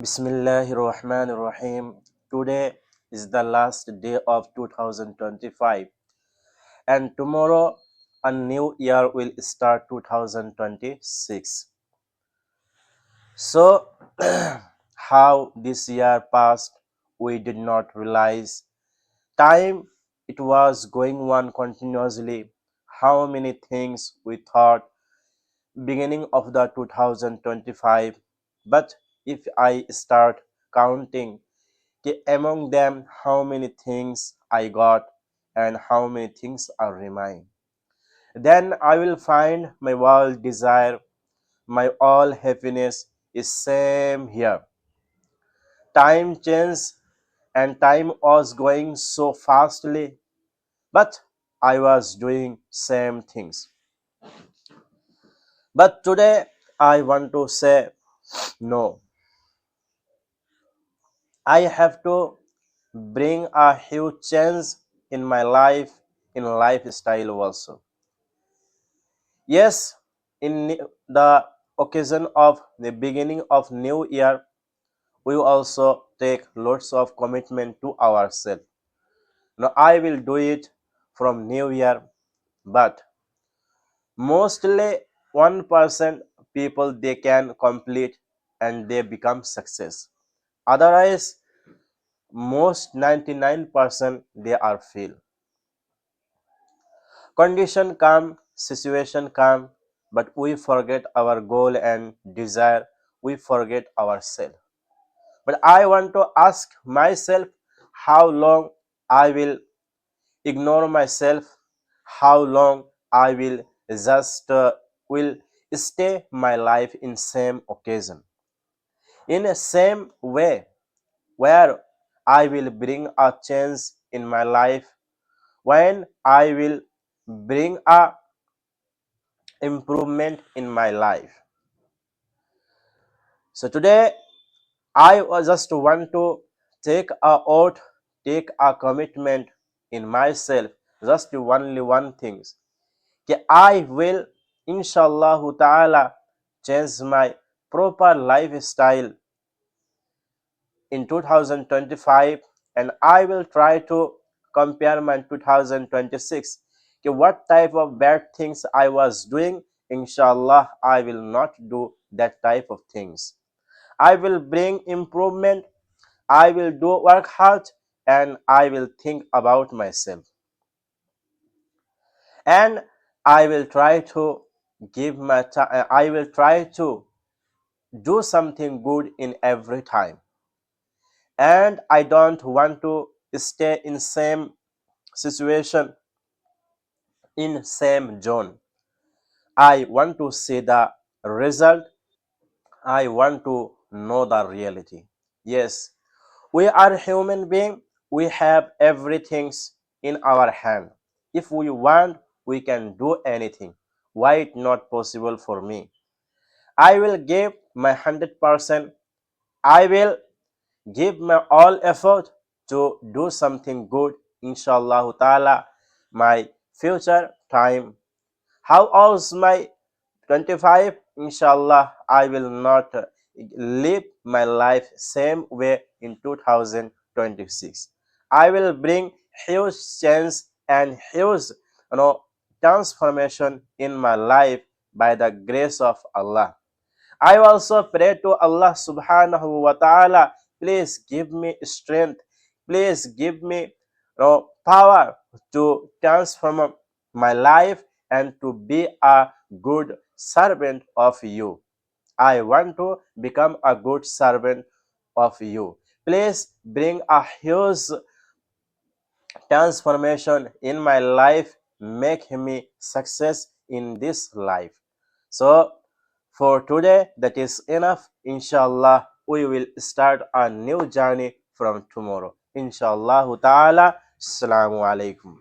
Bismillahirrahmanirrahim. Today is the last day of 2025, and tomorrow a new year will start 2026. So, how this year passed, we did not realize. Time it was going on continuously. How many things we thought beginning of the 2025, but if I start counting among them how many things I got and how many things are remain. Then I will find my all desire, my all happiness is same here. Time changed and time was going so fastly, but I was doing same things. But today I want to say no. I have to bring a huge change in my life, in lifestyle also. Yes, in the occasion of the beginning of new year, we also take lots of commitment to ourselves. Now I will do it from new year, but mostly 1% people they can complete and they become success. Otherwise, most 99% they are fail. Condition come, situation come, but we forget our goal and desire. We forget ourselves. But I want to ask myself how long I will ignore myself, how long I will just will stay my life in same occasion, in a same way where I will bring a change in my life, when I will bring a improvement in my life. So today I just want to take a oath, take a commitment in myself, just only one thing. That I will, inshallah ta'ala, change my proper lifestyle in 2025, and I will try to compare my 2026. Okay, what type of bad things I was doing, inshallah, I will not do that type of things. I will bring improvement. I will do work hard and I will think about myself. And I will try to give my time. I will try to do something good in every time. And I don't want to stay in same situation, in same zone. I want to see the result. I want to know the reality. Yes, we are human being. We have everything in our hand. If we want, we can do anything. Why it not possible for me? I will give my 100%. I will give my all effort to do something good. Inshallah ta'ala, my future time. How else my 25? Inshallah, I will not live my life same way in 2026. I will bring huge change and huge transformation in my life by the grace of Allah. I also pray to Allah subhanahu wa ta'ala, please give me strength, please give me power to transform my life and to be a good servant of you. I want to become a good servant of you. Please bring a huge transformation in my life, make me success in this life. So for today that is enough. Inshallah we will start a new journey from tomorrow. Inshallah ta'ala. Assalamu alaikum.